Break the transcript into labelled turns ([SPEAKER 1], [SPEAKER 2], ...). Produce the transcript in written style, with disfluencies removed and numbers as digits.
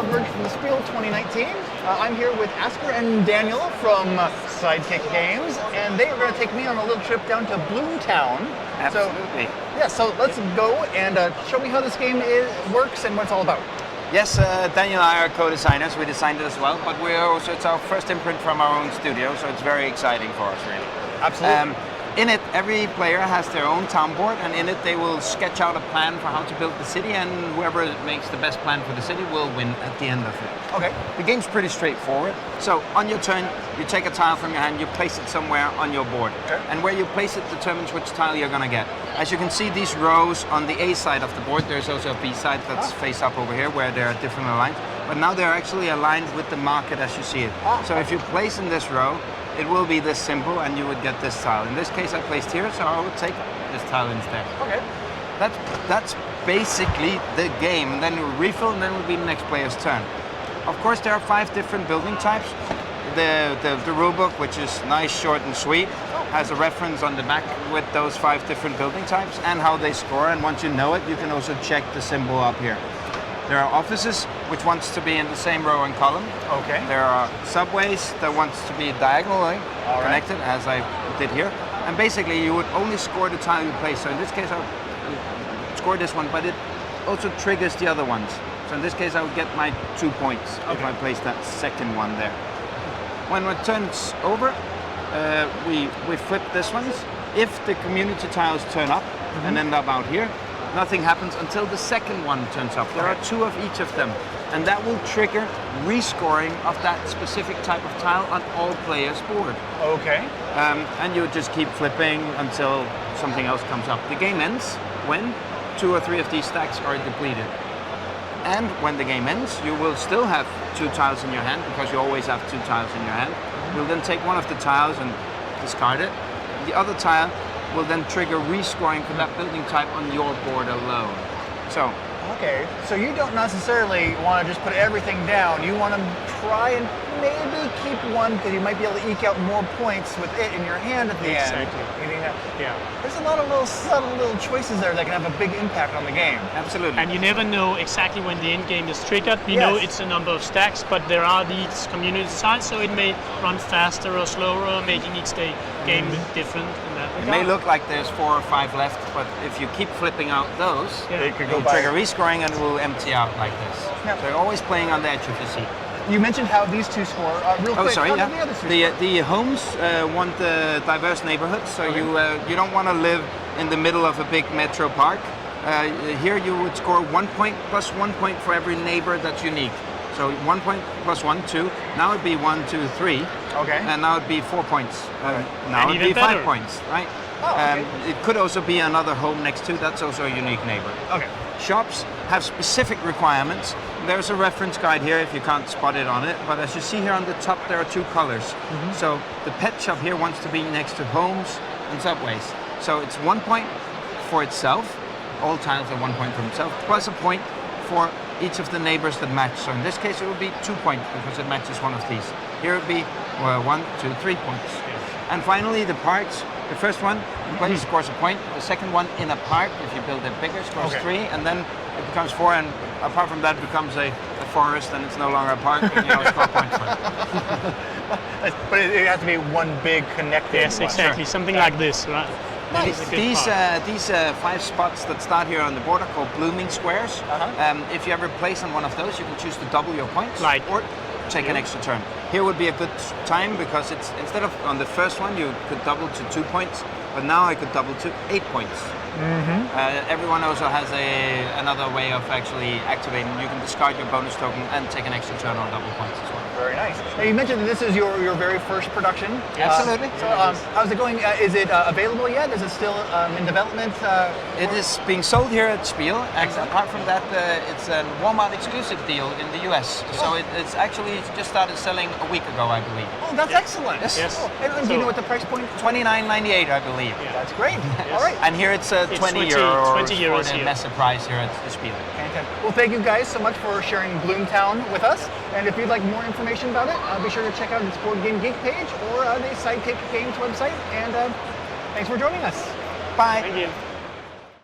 [SPEAKER 1] coverage from the SPIEL 2019. I'm here with Asker and Daniel from Sidekick Games, and they are going to take me on a little trip down to Bloomtown.
[SPEAKER 2] Absolutely.
[SPEAKER 1] So let's go and show me how this game works and what it's all about.
[SPEAKER 2] Yes, Daniel and I are co-designers. We designed it as well, but it's our first imprint from our own studio, so it's very exciting for us, really.
[SPEAKER 1] Absolutely.
[SPEAKER 2] In it, every player has their own town board, and in it they will sketch out a plan for how to build the city, and whoever makes the best plan for the city will win at the end of it.
[SPEAKER 1] Okay.
[SPEAKER 2] The game's pretty straightforward. So on your turn, you take a tile from your hand, you place it somewhere on your board.
[SPEAKER 1] Okay.
[SPEAKER 2] And where you place it determines which tile you're going to get. As you can see, these rows on the A side of the board, there's also a B side that's face up over here where they're different aligned. But now they're actually aligned with the market as you see it. So if you place in this row, it will be this simple and you would get this tile. In this case I placed here, so I would take this tile instead.
[SPEAKER 1] Okay.
[SPEAKER 2] That's basically the game. And then you refill and then it will be the next player's turn. Of course there are 5 different building types. The rule book, which is nice, short and sweet, has a reference on the back with those 5 different building types and how they score, and once you know it you can also check the symbol up here. There are offices, which wants to be in the same row and column.
[SPEAKER 1] Okay.
[SPEAKER 2] There are subways that wants to be diagonally connected, as I did here. And basically, you would only score the tile you place. So in this case, I would score this one, but it also triggers the other ones. So in this case, I would get my 2 points if I place that second one there. When it turns over, we flip this one. If the community tiles turn up and end up out here, nothing happens until the second one turns up. There are 2 of each of them, and that will trigger rescoring of that specific type of tile on all players' board.
[SPEAKER 1] Okay.
[SPEAKER 2] And you just keep flipping until something else comes up. The game ends when 2 or 3 of these stacks are depleted. And when the game ends, you will still have 2 tiles in your hand, because you always have 2 tiles in your hand. You'll then take one of the tiles and discard it. The other tile will then trigger rescoring for that building type on your board alone. So.
[SPEAKER 1] Okay, so you don't necessarily want to just put everything down. You want to try and maybe keep one, because you might be able to eke out more points with it in your hand at the end.
[SPEAKER 3] Yeah.
[SPEAKER 1] There's a lot of little subtle little choices there that can have a big impact on the game.
[SPEAKER 2] Absolutely.
[SPEAKER 3] And you never know exactly when the end game is triggered. We know it's a number of stacks, but there are these community sides, so it may run faster or slower, making each game different.
[SPEAKER 2] It may look like there's 4 or 5 left, but if you keep flipping out those,
[SPEAKER 1] they could go
[SPEAKER 2] trigger rescoring and it will empty out like this.
[SPEAKER 1] Yep.
[SPEAKER 2] So you're always playing on the edge of the seat.
[SPEAKER 1] You mentioned how these 2 score. Real quick,
[SPEAKER 2] sorry,
[SPEAKER 1] how do the other 2 score?
[SPEAKER 2] The homes want the diverse neighborhoods, so you don't want to live in the middle of a big metro park. Here you would score 1 point plus 1 point for every neighbor that's unique. So 1 point plus 1, 2. Now it'd be 1, 2, 3.
[SPEAKER 1] Okay.
[SPEAKER 2] And now it'd be 4 points. Now
[SPEAKER 3] and
[SPEAKER 2] it'd be 5
[SPEAKER 3] better.
[SPEAKER 2] points, right?
[SPEAKER 1] Oh, okay.
[SPEAKER 2] It could also be another home next to. That's also a unique neighbor.
[SPEAKER 1] Okay.
[SPEAKER 2] Shops have specific requirements. There's a reference guide here if you can't spot it on it. But as you see here on the top, there are 2 colors. So the pet shop here wants to be next to homes and subways. So it's 1 point for itself. All tiles are 1 point for themselves, plus a point for each of the neighbors that match. So in this case it would be 2 points because it matches one of these. Here it would be 1, 2, 3 points. And finally the parks. The first one, the player scores a point. The second one in a park, if you build it bigger, scores 3, and then it becomes 4. And apart from that, it becomes a forest, and it's no longer a park. And you score points for it.
[SPEAKER 1] But it has to be one big connected.
[SPEAKER 3] Yes, exactly. Something like this, right?
[SPEAKER 1] Nice.
[SPEAKER 2] These 5 spots that start here on the board are called blooming squares. If you ever place on one of those, you can choose to double your points or take an extra turn. Here would be a good time because it's instead of on the first one you could double to 2 points, but now I could double to 8 points. Everyone also has another way of actually activating. You can discard your bonus token and take an extra turn or double points as well.
[SPEAKER 1] Very nice. Now you mentioned that this is your very first production.
[SPEAKER 2] Absolutely.
[SPEAKER 1] So how's it going? Is it available yet? Is it still in development?
[SPEAKER 2] It is being sold here at SPIEL, and apart from that, it's a Walmart exclusive deal in the US. So it's actually just started selling a week ago, I believe.
[SPEAKER 1] Oh, that's excellent.
[SPEAKER 2] Yes.
[SPEAKER 1] Oh, and do you know what the price point?
[SPEAKER 2] $29.98, I believe.
[SPEAKER 3] Yeah.
[SPEAKER 1] That's great. All right.
[SPEAKER 2] And here it's 20 euros for the lesser price here at the SPIEL.
[SPEAKER 1] Fantastic. Well, thank you guys so much for sharing Bloomtown with us. And if you'd like more information about it, be sure to check out its BoardGameGeek page or the Sidekick Games website. And thanks for joining us.
[SPEAKER 2] Bye.
[SPEAKER 3] Thank you.